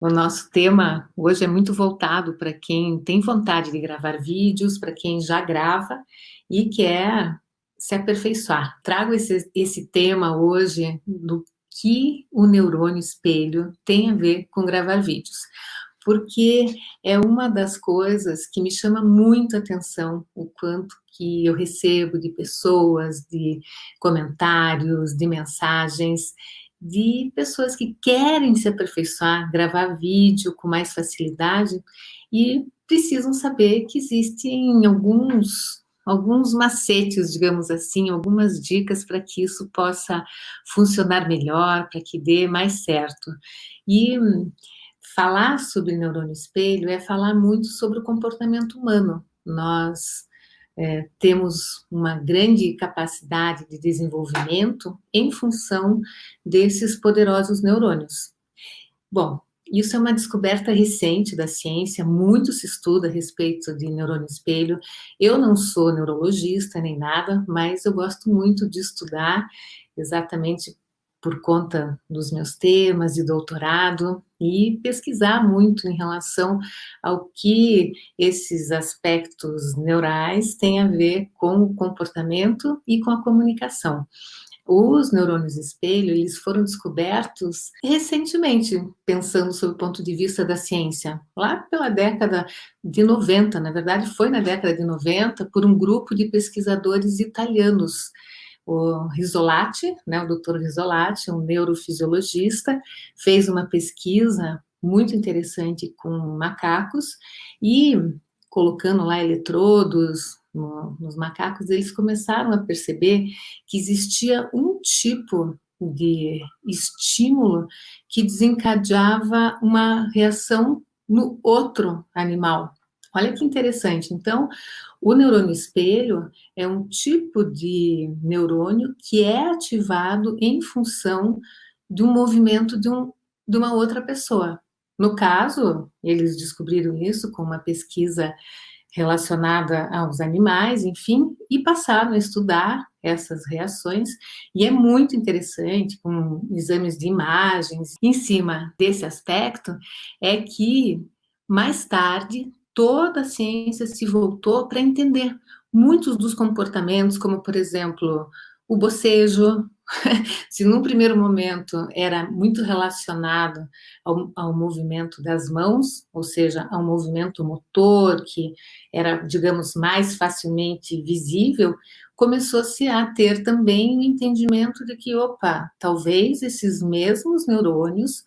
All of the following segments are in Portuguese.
O nosso tema hoje é muito voltado para quem tem vontade de gravar vídeos, para quem já grava e quer se aperfeiçoar. Trago esse tema hoje do que o neurônio espelho tem a ver com gravar vídeos, porque é uma das coisas que me chama muito a atenção, o quanto que eu recebo de pessoas, de comentários, de mensagens, de pessoas que querem se aperfeiçoar, gravar vídeo com mais facilidade e precisam saber que existem alguns macetes, digamos assim, algumas dicas para que isso possa funcionar melhor, para que dê mais certo. E falar sobre neurônio espelho é falar muito sobre o comportamento humano. Nós temos uma grande capacidade de desenvolvimento em função desses poderosos neurônios. Bom, isso é uma descoberta recente da ciência, muito se estuda a respeito de neurônio espelho. Eu não sou neurologista nem nada, mas eu gosto muito de estudar exatamente por conta dos meus temas de doutorado e pesquisar muito em relação ao que esses aspectos neurais têm a ver com o comportamento e com a comunicação. Os neurônios espelho, eles foram descobertos recentemente, pensando sob o ponto de vista da ciência, lá pela década de 90, na verdade foi na década de 90, por um grupo de pesquisadores italianos, o Risolati, né, o Dr. Risolati, um neurofisiologista, fez uma pesquisa muito interessante com macacos e colocando lá eletrodos nos macacos, eles começaram a perceber que existia um tipo de estímulo que desencadeava uma reação no outro animal. Olha que interessante. Então, o neurônio espelho é um tipo de neurônio que é ativado em função de um movimento de uma outra pessoa. No caso, eles descobriram isso com uma pesquisa relacionada aos animais, enfim, e passaram a estudar essas reações, e é muito interessante, com exames de imagens, em cima desse aspecto, é que, mais tarde, toda a ciência se voltou para entender muitos dos comportamentos, como, por exemplo, o bocejo. Se num primeiro momento era muito relacionado ao movimento das mãos, ou seja, ao movimento motor, que era, digamos, mais facilmente visível, começou-se a ter também o entendimento de que, opa, talvez esses mesmos neurônios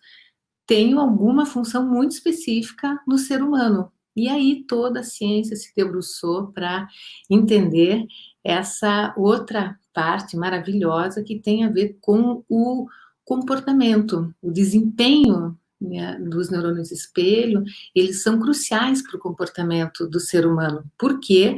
tenham alguma função muito específica no ser humano. E aí toda a ciência se debruçou para entender essa outra parte maravilhosa que tem a ver com o comportamento, o desempenho, né, dos neurônios espelho. Eles são cruciais para o comportamento do ser humano, porque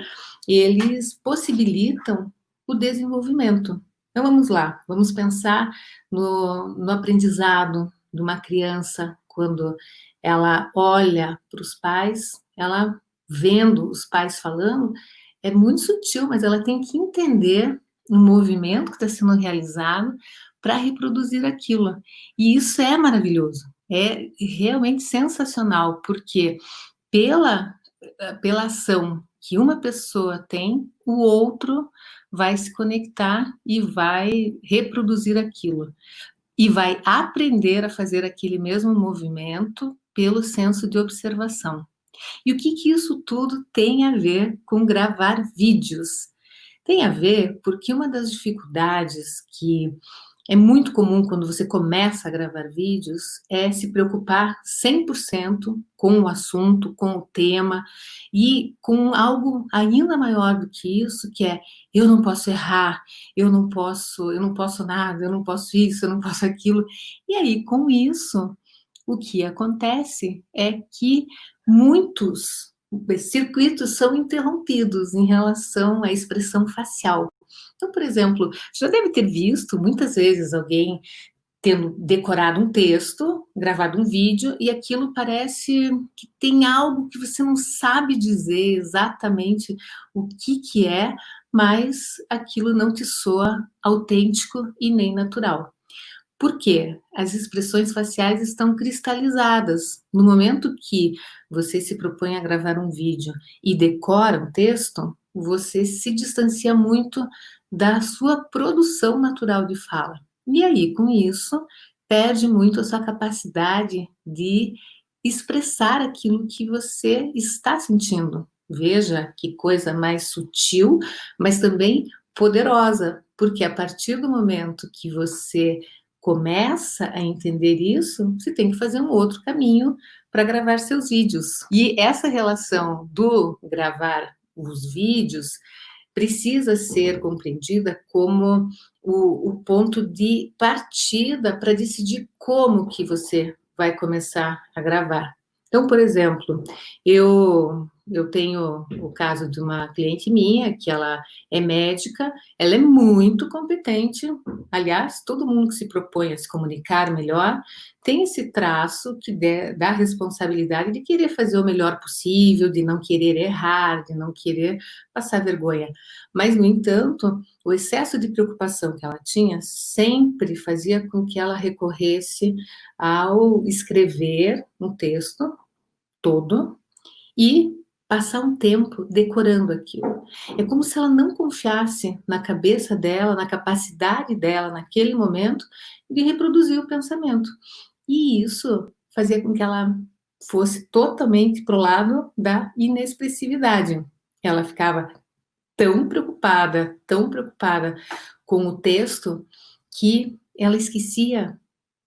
eles possibilitam o desenvolvimento. Então vamos lá, vamos pensar no aprendizado de uma criança quando ela olha para os pais, ela vendo os pais falando, é muito sutil, mas ela tem que entender o movimento que está sendo realizado para reproduzir aquilo. E isso é maravilhoso, é realmente sensacional, porque pela, pela ação que uma pessoa tem, o outro vai se conectar e vai reproduzir aquilo. E vai aprender a fazer aquele mesmo movimento pelo senso de observação. E o que que isso tudo tem a ver com gravar vídeos? Tem a ver porque uma das dificuldades que é muito comum quando você começa a gravar vídeos é se preocupar 100% com o assunto, com o tema e com algo ainda maior do que isso, que é eu não posso errar, eu não posso nada, eu não posso isso, eu não posso aquilo. E aí, com isso, o que acontece é que muitos circuitos são interrompidos em relação à expressão facial. Então, por exemplo, já deve ter visto muitas vezes alguém tendo decorado um texto, gravado um vídeo, e aquilo parece que tem algo que você não sabe dizer exatamente o que é, mas aquilo não te soa autêntico e nem natural. Por quê? As expressões faciais estão cristalizadas. No momento que você se propõe a gravar um vídeo e decora um texto, você se distancia muito da sua produção natural de fala. E aí, com isso, perde muito a sua capacidade de expressar aquilo que você está sentindo. Veja que coisa mais sutil, mas também poderosa, porque a partir do momento que você começa a entender isso, você tem que fazer um outro caminho para gravar seus vídeos. E essa relação do gravar os vídeos precisa ser compreendida como o ponto de partida para decidir como que você vai começar a gravar. Então, por exemplo, eu tenho o caso de uma cliente minha, que ela é médica, ela é muito competente, aliás, todo mundo que se propõe a se comunicar melhor, tem esse traço que dá responsabilidade de querer fazer o melhor possível, de não querer errar, de não querer passar vergonha. Mas, no entanto, o excesso de preocupação que ela tinha sempre fazia com que ela recorresse ao escrever um texto todo e passar um tempo decorando aquilo. É como se ela não confiasse na cabeça dela, na capacidade dela, naquele momento, de reproduzir o pensamento. E isso fazia com que ela fosse totalmente para o lado da inexpressividade. Ela ficava tão preocupada com o texto, que ela esquecia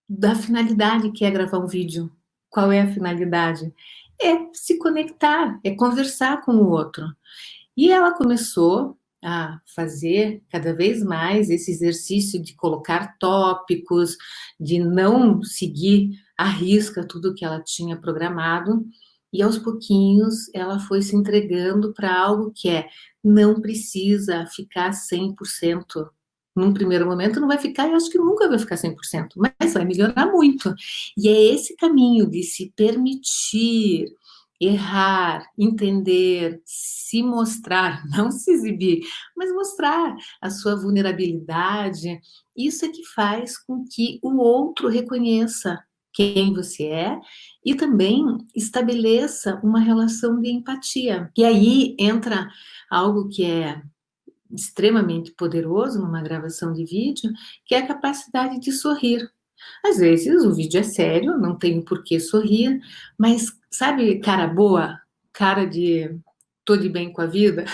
da finalidade que é gravar um vídeo. Qual é a finalidade? É se conectar, é conversar com o outro. E ela começou a fazer cada vez mais esse exercício de colocar tópicos, de não seguir à risca tudo que ela tinha programado, e aos pouquinhos ela foi se entregando para algo que não precisa ficar 100%. Num primeiro momento não vai ficar, e acho que nunca vai ficar 100%, mas vai melhorar muito. E é esse caminho de se permitir errar, entender, se mostrar, não se exibir, mas mostrar a sua vulnerabilidade. Isso é que faz com que o outro reconheça quem você é e também estabeleça uma relação de empatia. E aí entra algo que é extremamente poderoso numa gravação de vídeo, que é a capacidade de sorrir. Às vezes o vídeo é sério, não tem por que sorrir, mas sabe, cara boa, cara de tô de bem com a vida,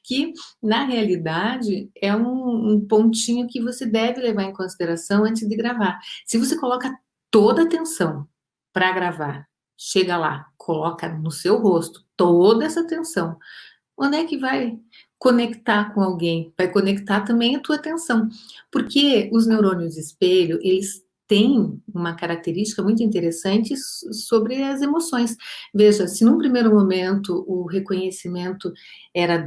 que na realidade é um pontinho que você deve levar em consideração antes de gravar. Se você coloca toda a atenção para gravar, chega lá, coloca no seu rosto toda essa atenção, onde é que vai conectar com alguém? Vai conectar também a tua atenção, porque os neurônios espelho, eles têm uma característica muito interessante sobre as emoções. Veja, se num primeiro momento o reconhecimento era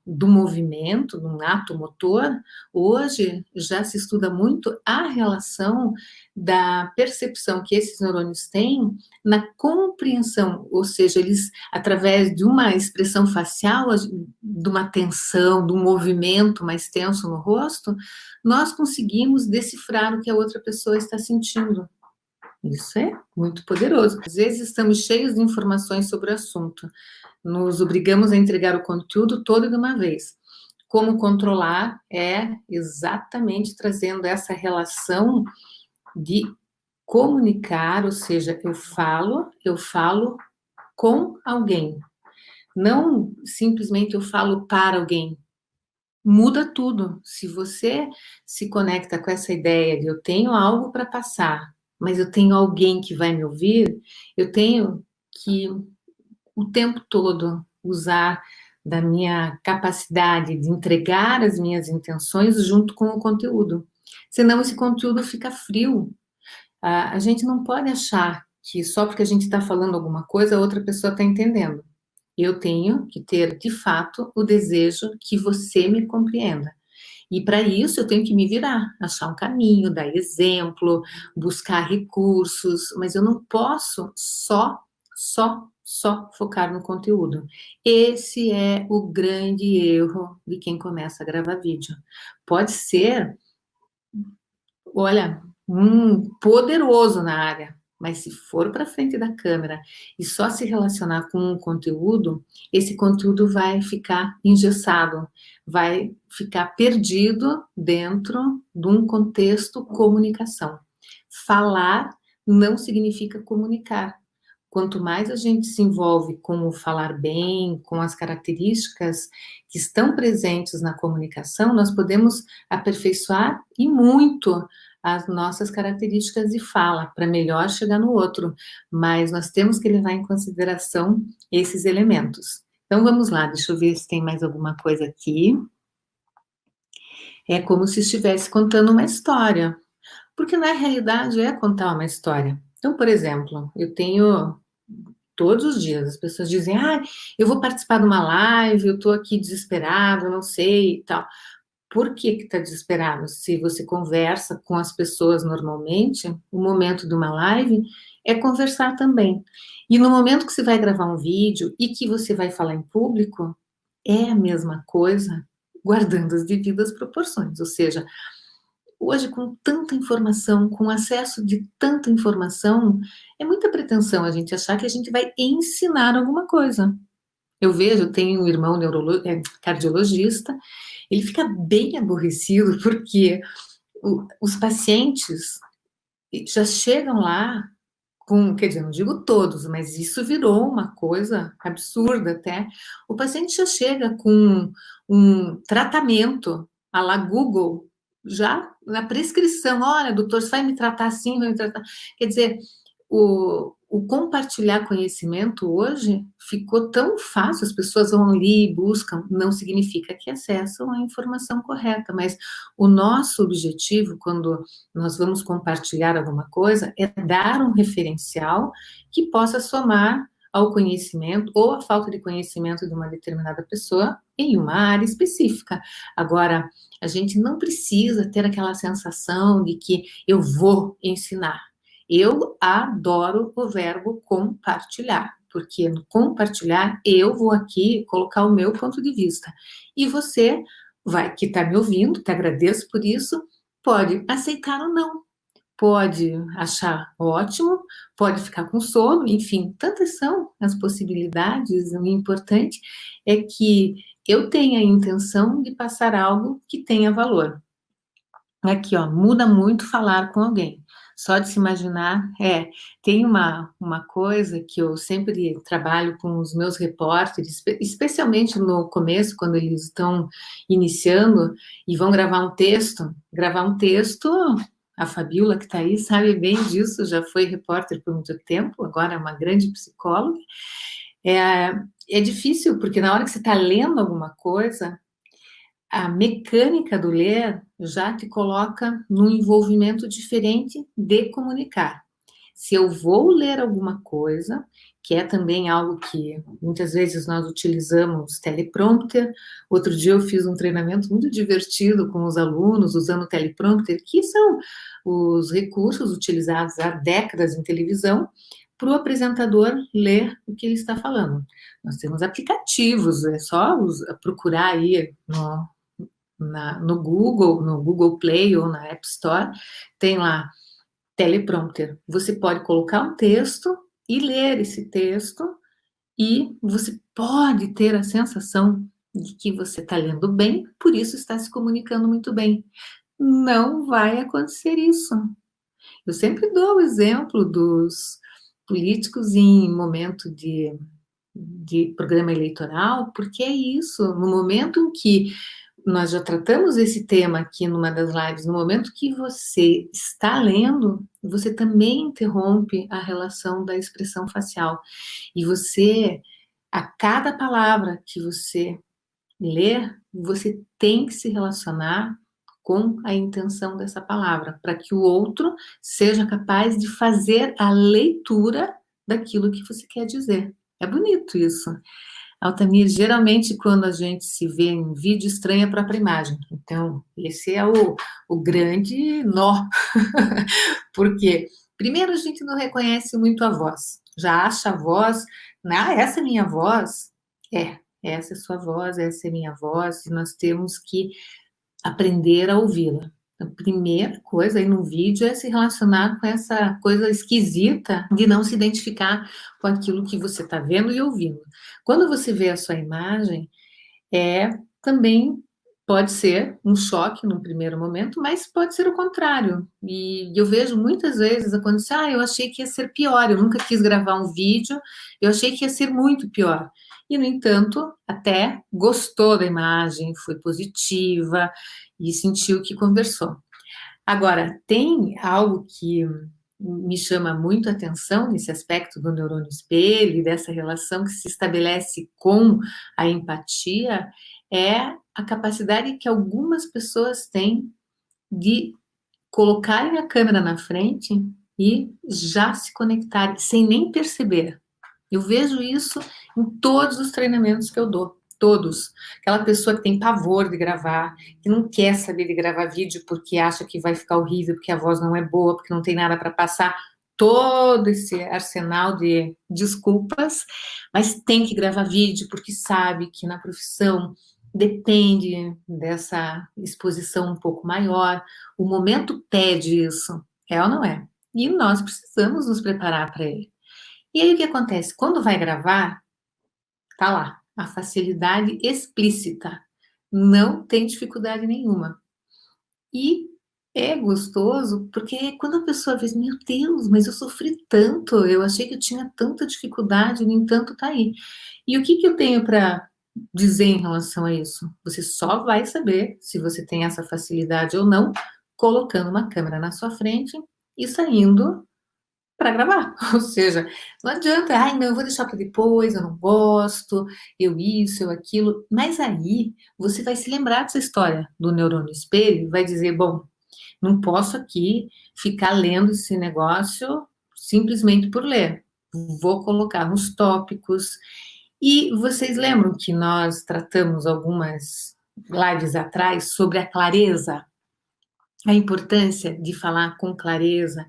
do movimento, de um ato motor, hoje já se estuda muito a relação da percepção que esses neurônios têm na compreensão, ou seja, eles, através de uma expressão facial, de uma tensão, de um movimento mais tenso no rosto, nós conseguimos decifrar o que a outra pessoa está sentindo. Isso é muito poderoso. Às vezes estamos cheios de informações sobre o assunto, nos obrigamos a entregar o conteúdo todo de uma vez. Como controlar é exatamente trazendo essa relação de comunicar, ou seja, eu falo com alguém, não simplesmente eu falo para alguém. Muda tudo. Se você se conecta com essa ideia de eu tenho algo para passar, mas eu tenho alguém que vai me ouvir, eu tenho que o tempo todo usar da minha capacidade de entregar as minhas intenções junto com o conteúdo. Senão esse conteúdo fica frio. A gente não pode achar que só porque a gente está falando alguma coisa, a outra pessoa está entendendo. Eu tenho que ter, de fato, o desejo que você me compreenda. E para isso eu tenho que me virar, achar um caminho, dar exemplo, buscar recursos, mas eu não posso só focar no conteúdo. Esse é o grande erro de quem começa a gravar vídeo. Pode ser olha, poderoso na área, mas se for para frente da câmera e só se relacionar com um conteúdo, esse conteúdo vai ficar engessado, vai ficar perdido dentro de um contexto comunicação. Falar não significa comunicar. Quanto mais a gente se envolve com o falar bem, com as características que estão presentes na comunicação, nós podemos aperfeiçoar e muito as nossas características de fala, para melhor chegar no outro, mas nós temos que levar em consideração esses elementos. Então vamos lá, deixa eu ver se tem mais alguma coisa aqui. É como se estivesse contando uma história, porque na realidade é contar uma história. Então, por exemplo, eu tenho todos os dias as pessoas dizem, eu vou participar de uma live, eu estou aqui desesperado, não sei e tal. Por que está desesperado? Se você conversa com as pessoas normalmente, o momento de uma live é conversar também. E no momento que você vai gravar um vídeo e que você vai falar em público, é a mesma coisa, guardando as devidas proporções. Ou seja, hoje com tanta informação, com acesso de tanta informação, é muita pretensão a gente achar que a gente vai ensinar alguma coisa. Eu vejo, tenho um irmão cardiologista, ele fica bem aborrecido porque os pacientes já chegam lá com, quer dizer, não digo todos, mas isso virou uma coisa absurda até. O paciente já chega com um tratamento à la Google, já na prescrição, olha, doutor, você vai me tratar assim, vai me tratar. Quer dizer, o compartilhar conhecimento hoje ficou tão fácil, as pessoas vão ali e buscam, não significa que acessam a informação correta, mas o nosso objetivo, quando nós vamos compartilhar alguma coisa, é dar um referencial que possa somar ao conhecimento ou à falta de conhecimento de uma determinada pessoa em uma área específica. Agora, a gente não precisa ter aquela sensação de que eu vou ensinar. Eu adoro o verbo compartilhar, porque no compartilhar eu vou aqui colocar o meu ponto de vista. E você vai, que está me ouvindo, te agradeço por isso, pode aceitar ou não. Pode achar ótimo, pode ficar com sono, enfim, tantas são as possibilidades. O importante é que eu tenha a intenção de passar algo que tenha valor. Aqui, ó, muda muito falar com alguém. Só de se imaginar, tem uma coisa que eu sempre trabalho com os meus repórteres, especialmente no começo, quando eles estão iniciando e vão gravar um texto, a Fabiola que está aí sabe bem disso, já foi repórter por muito tempo, agora é uma grande psicóloga. É difícil, porque na hora que você está lendo alguma coisa, a mecânica do ler já te coloca num envolvimento diferente de comunicar. Se eu vou ler alguma coisa, que é também algo que muitas vezes nós utilizamos teleprompter. Outro dia eu fiz um treinamento muito divertido com os alunos usando teleprompter, que são os recursos utilizados há décadas em televisão para o apresentador ler o que ele está falando. Nós temos aplicativos, é só procurar aí no Google Play ou na App Store, tem lá teleprompter. Você pode colocar um texto e ler esse texto e você pode ter a sensação de que você está lendo bem, por isso está se comunicando muito bem. Não vai acontecer isso. Eu sempre dou o exemplo dos políticos em momento de programa eleitoral, porque é isso, no momento em que nós já tratamos esse tema aqui numa das lives, no momento que você está lendo, você também interrompe a relação da expressão facial. E você, a cada palavra que você lê, você tem que se relacionar com a intenção dessa palavra, para que o outro seja capaz de fazer a leitura daquilo que você quer dizer. É bonito isso. Altamir, geralmente quando a gente se vê em vídeo, estranha a própria imagem. Então, esse é o grande nó. Porque, primeiro, a gente não reconhece muito a voz. Já acha a voz, essa é minha voz. Essa é sua voz, essa é minha voz, e nós temos que aprender a ouvi-la. A primeira coisa aí no vídeo é se relacionar com essa coisa esquisita de não se identificar com aquilo que você está vendo e ouvindo. Quando você vê a sua imagem, também pode ser um choque num primeiro momento, mas pode ser o contrário. E eu vejo muitas vezes acontecer, eu achei que ia ser pior, eu nunca quis gravar um vídeo, eu achei que ia ser muito pior. E, no entanto, até gostou da imagem, foi positiva e sentiu que conversou. Agora, tem algo que me chama muito a atenção nesse aspecto do neurônio espelho e dessa relação que se estabelece com a empatia, é a capacidade que algumas pessoas têm de colocarem a câmera na frente e já se conectarem sem nem perceber. Eu vejo isso em todos os treinamentos que eu dou, todos. Aquela pessoa que tem pavor de gravar, que não quer saber de gravar vídeo porque acha que vai ficar horrível, porque a voz não é boa, porque não tem nada para passar, todo esse arsenal de desculpas, mas tem que gravar vídeo porque sabe que na profissão depende dessa exposição um pouco maior, o momento pede isso, é ou não é? E nós precisamos nos preparar para ele. E aí o que acontece? Quando vai gravar, tá lá, a facilidade explícita. Não tem dificuldade nenhuma. E é gostoso porque quando a pessoa vê, meu Deus, mas eu sofri tanto, eu achei que eu tinha tanta dificuldade, no entanto tá aí. E o que que eu tenho para dizer em relação a isso? Você só vai saber se você tem essa facilidade ou não, colocando uma câmera na sua frente e saindo para gravar. Ou seja, não adianta, ai, não, eu vou deixar para depois, eu não gosto, eu isso, eu aquilo. Mas aí você vai se lembrar dessa história do neurônio espelho e vai dizer, bom, não posso aqui ficar lendo esse negócio simplesmente por ler. Vou colocar nos tópicos. E vocês lembram que nós tratamos algumas lives atrás sobre a clareza? A importância de falar com clareza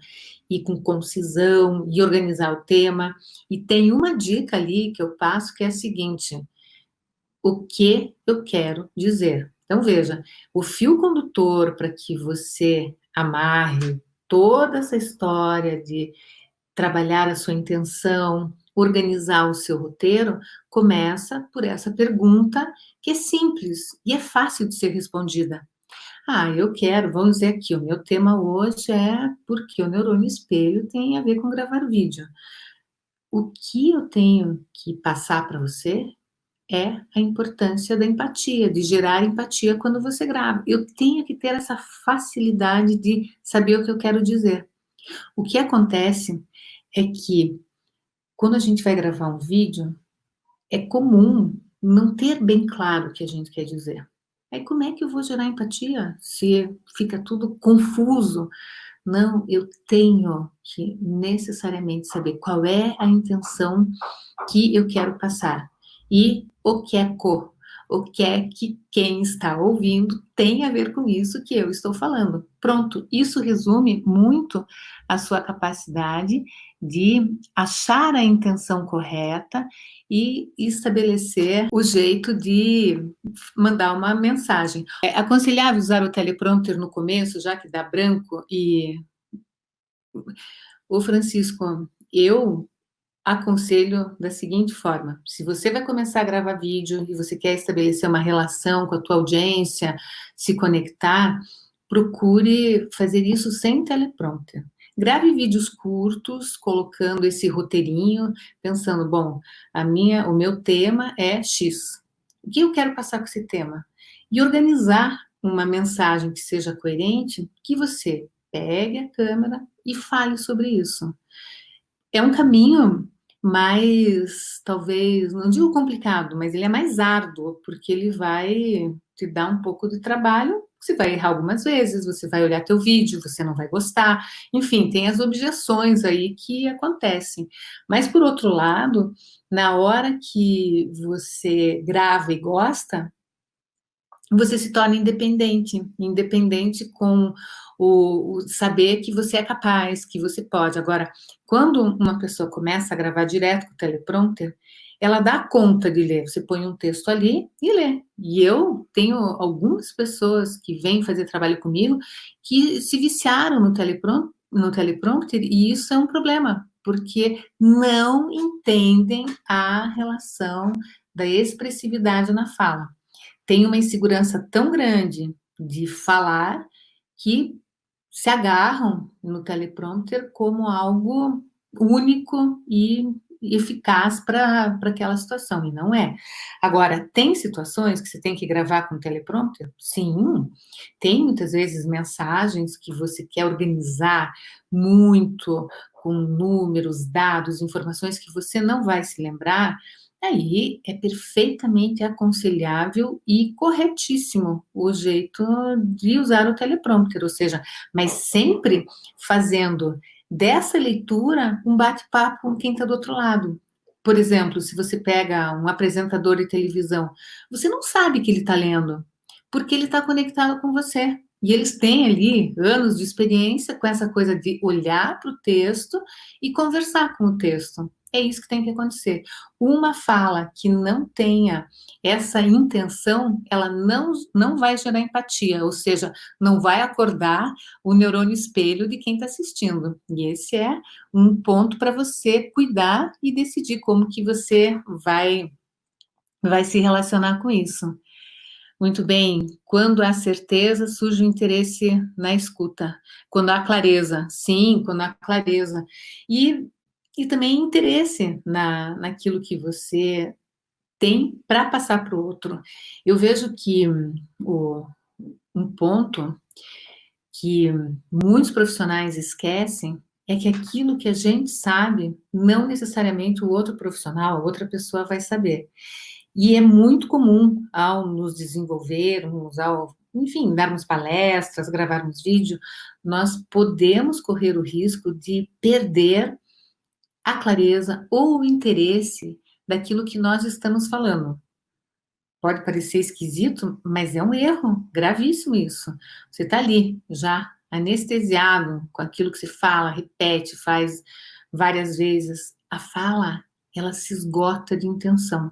e com concisão e organizar o tema. E tem uma dica ali que eu passo que é a seguinte: o que eu quero dizer? Então veja, o fio condutor para que você amarre toda essa história de trabalhar a sua intenção, organizar o seu roteiro, começa por essa pergunta que é simples e é fácil de ser respondida. Eu quero, vamos dizer aqui, o meu tema hoje é porque o neurônio espelho tem a ver com gravar vídeo. O que eu tenho que passar para você é a importância da empatia, de gerar empatia quando você grava. Eu tenho que ter essa facilidade de saber o que eu quero dizer. O que acontece é que quando a gente vai gravar um vídeo, é comum não ter bem claro o que a gente quer dizer. Aí como é que eu vou gerar empatia se fica tudo confuso? Não, eu tenho que necessariamente saber qual é a intenção que eu quero passar e o que é que quem está ouvindo tem a ver com isso que eu estou falando. Pronto, isso resume muito a sua capacidade de achar a intenção correta e estabelecer o jeito de mandar uma mensagem. É aconselhável usar o teleprompter no começo, já que dá branco e... Ô Francisco, eu aconselho da seguinte forma: se você vai começar a gravar vídeo e você quer estabelecer uma relação com a tua audiência, se conectar, procure fazer isso sem teleprompter. Grave vídeos curtos, colocando esse roteirinho, pensando, bom, o meu tema é X. O que eu quero passar com esse tema? E organizar uma mensagem que seja coerente, que você pegue a câmera e fale sobre isso. É um caminho mais, talvez, não digo complicado, mas ele é mais árduo, porque ele vai te dar um pouco de trabalho. Você vai errar algumas vezes, você vai olhar teu vídeo, você não vai gostar, enfim, tem as objeções aí que acontecem. Mas, por outro lado, na hora que você grava e gosta, você se torna independente com o saber que você é capaz, que você pode. Agora, Quando uma pessoa começa a gravar direto com o teleprompter, ela dá conta de ler. Você põe um texto ali e lê. E eu tenho algumas pessoas que vêm fazer trabalho comigo que se viciaram no teleprompter, e isso é um problema, porque não entendem a relação da expressividade na fala. Tem uma insegurança tão grande de falar que se agarram no teleprompter como algo único e eficaz para aquela situação, e não é. Agora, tem situações que você tem que gravar com teleprompter? Sim, tem muitas vezes mensagens que você quer organizar muito, com números, dados, informações que você não vai se lembrar. Aí é perfeitamente aconselhável e corretíssimo o jeito de usar o teleprompter, ou seja, mas sempre fazendo dessa leitura um bate-papo com quem está do outro lado. Por exemplo, se você pega um apresentador de televisão, você não sabe que ele está lendo, porque ele está conectado com você. E eles têm ali anos de experiência com essa coisa de olhar para o texto e conversar com o texto. É isso que tem que acontecer. Uma fala que não tenha essa intenção, ela não vai gerar empatia, ou seja, não vai acordar o neurônio espelho de quem está assistindo. E esse é um ponto para você cuidar e decidir como que você vai se relacionar com isso. Muito bem. Quando há certeza, surge o interesse na escuta. Quando há clareza, sim, quando há clareza. E também interesse naquilo que você tem para passar para o outro. Eu vejo que um ponto que muitos profissionais esquecem é que aquilo que a gente sabe, não necessariamente o outro profissional, a outra pessoa vai saber. E é muito comum, ao nos desenvolvermos, enfim, darmos palestras, gravarmos vídeo, nós podemos correr o risco de perder a clareza ou o interesse daquilo que nós estamos falando. Pode parecer esquisito, mas é um erro gravíssimo isso. Você está ali, já anestesiado com aquilo que se fala, repete, faz várias vezes. A fala, ela se esgota de intenção.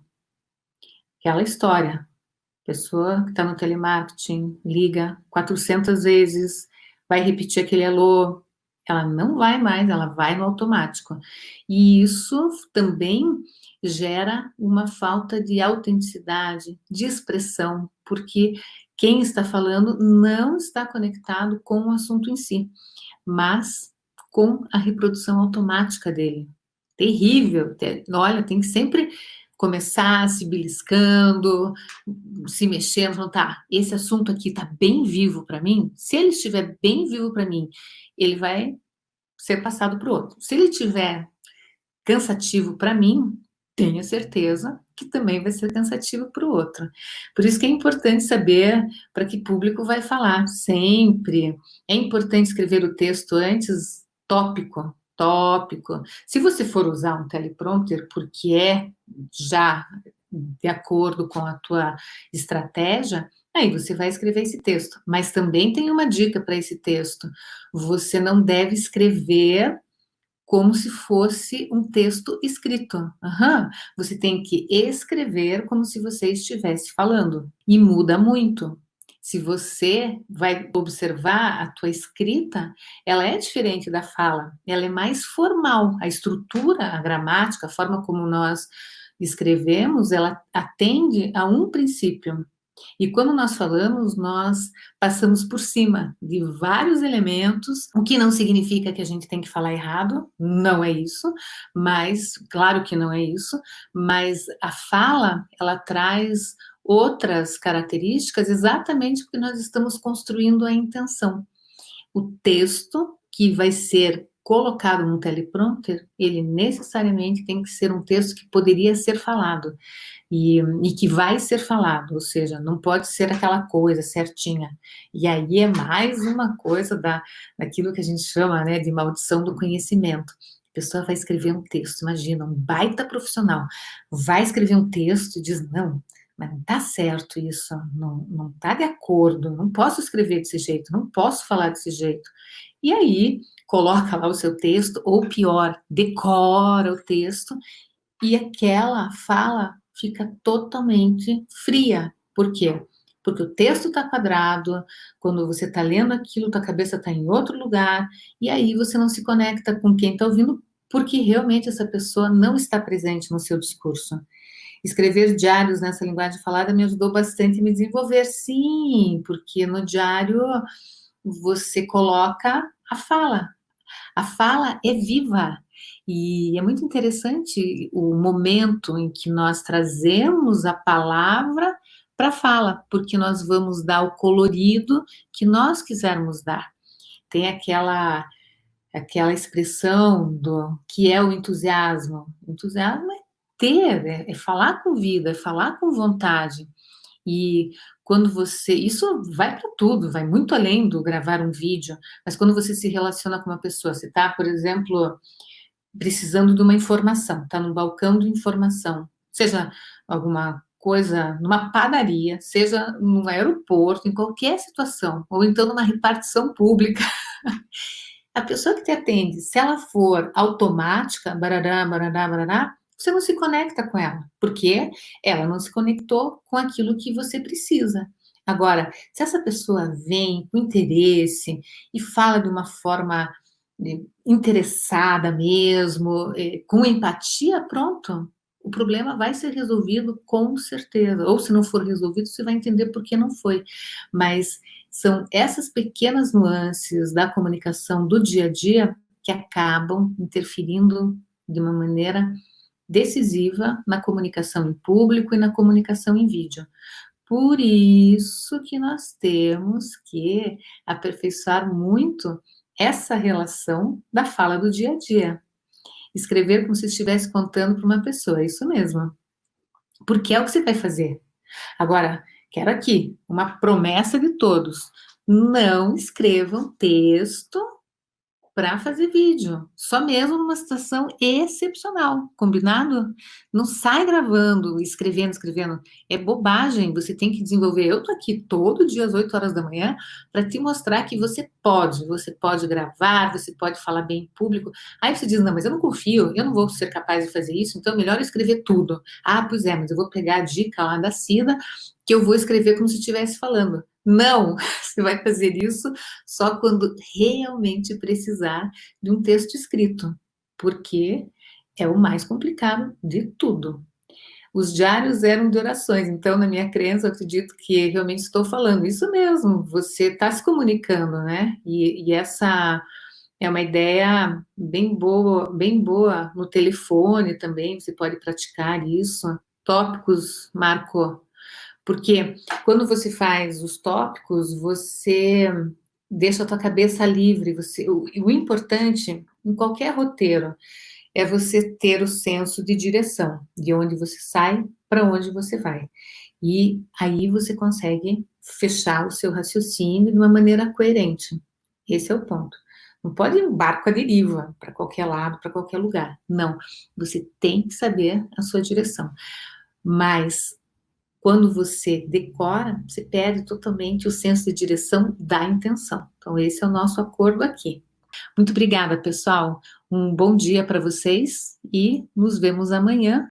Aquela história. Pessoa que está no telemarketing, liga 400 vezes, vai repetir aquele alô, ela não vai mais, ela vai no automático. E isso também gera uma falta de autenticidade, de expressão, porque quem está falando não está conectado com o assunto em si, mas com a reprodução automática dele. Terrível. Olha, tem que sempre começar se beliscando, se mexendo, falando, tá, esse assunto aqui tá bem vivo para mim. Se ele estiver bem vivo para mim, ele vai ser passado para o outro. Se ele estiver cansativo para mim, tenha certeza que também vai ser cansativo para o outro. Por isso que é importante saber para que público vai falar, sempre. É importante escrever o texto antes, tópico, tópico. Se você for usar um teleprompter, porque é já de acordo com a tua estratégia, aí você vai escrever esse texto. Mas também tem uma dica para esse texto. Você não deve escrever como se fosse um texto escrito. Uhum. Você tem que escrever como se você estivesse falando. E muda muito. Se você vai observar a tua escrita, ela é diferente da fala. Ela é mais formal. A estrutura, a gramática, a forma como nós escrevemos, ela atende a um princípio. E quando nós falamos, nós passamos por cima de vários elementos, o que não significa que a gente tem que falar errado, não é isso, mas, claro que não é isso, mas a fala, ela traz outras características exatamente porque nós estamos construindo a intenção. O texto que vai ser colocado no teleprompter, ele necessariamente tem que ser um texto que poderia ser falado e que vai ser falado, ou seja, não pode ser aquela coisa certinha. E aí é mais uma coisa daquilo que a gente chama, né, de maldição do conhecimento. A pessoa vai escrever um texto, imagina, um baita profissional, vai escrever um texto e diz, não, mas não está certo isso, não está de acordo, não posso escrever desse jeito, não posso falar desse jeito. E aí, coloca lá o seu texto, ou pior, decora o texto, e aquela fala fica totalmente fria. Por quê? Porque o texto está quadrado, quando você está lendo aquilo, tua cabeça está em outro lugar, e aí você não se conecta com quem está ouvindo, porque realmente essa pessoa não está presente no seu discurso. Escrever diários nessa linguagem falada me ajudou bastante a me desenvolver, sim, porque no diário você coloca a fala. A fala é viva. E é muito interessante o momento em que nós trazemos a palavra para a fala, porque nós vamos dar o colorido que nós quisermos dar. Tem aquela expressão do que é o entusiasmo. O entusiasmo é ter, é falar com vida, é falar com vontade. E quando você. Isso vai para tudo, vai muito além do gravar um vídeo, mas quando você se relaciona com uma pessoa, você está, por exemplo, precisando de uma informação, está no balcão de informação, seja alguma coisa numa padaria, seja no aeroporto, em qualquer situação, ou então numa repartição pública. A pessoa que te atende, se ela for automática, barará, barará, barará, você não se conecta com ela, porque ela não se conectou com aquilo que você precisa. Agora, se essa pessoa vem com interesse e fala de uma forma interessada mesmo, com empatia, pronto, o problema vai ser resolvido com certeza. Ou se não for resolvido, você vai entender por que não foi. Mas são essas pequenas nuances da comunicação do dia a dia que acabam interferindo de uma maneira decisiva na comunicação em público e na comunicação em vídeo. Por isso que nós temos que aperfeiçoar muito essa relação da fala do dia a dia. Escrever como se estivesse contando para uma pessoa, é isso mesmo. Porque é o que você vai fazer. Agora, quero aqui uma promessa de todos. Não escrevam texto para fazer vídeo, só mesmo numa situação excepcional, combinado? Não sai gravando, escrevendo. É bobagem, você tem que desenvolver. Eu tô aqui todo dia às 8 horas da manhã para te mostrar que você pode gravar, você pode falar bem em público. Aí você diz, não, mas eu não confio, eu não vou ser capaz de fazer isso, então é melhor eu escrever tudo. Ah, pois é, mas eu vou pegar a dica lá da Cida, que eu vou escrever como se estivesse falando. Não, você vai fazer isso só quando realmente precisar de um texto escrito, porque é o mais complicado de tudo. Os diários eram de orações, então, na minha crença, eu acredito que realmente estou falando isso mesmo, você está se comunicando, né? E essa é uma ideia bem boa no telefone também, você pode praticar isso. Tópicos, Marco, porque quando você faz os tópicos, você deixa a tua cabeça livre. O importante em qualquer roteiro é você ter o senso de direção, de onde você sai, para onde você vai. E aí você consegue fechar o seu raciocínio de uma maneira coerente. Esse é o ponto. Não pode ir um barco à deriva para qualquer lado, para qualquer lugar. Não. Você tem que saber a sua direção. Mas quando você decora, você perde totalmente o senso de direção da intenção. Então, esse é o nosso acordo aqui. Muito obrigada, pessoal. Um bom dia para vocês e nos vemos amanhã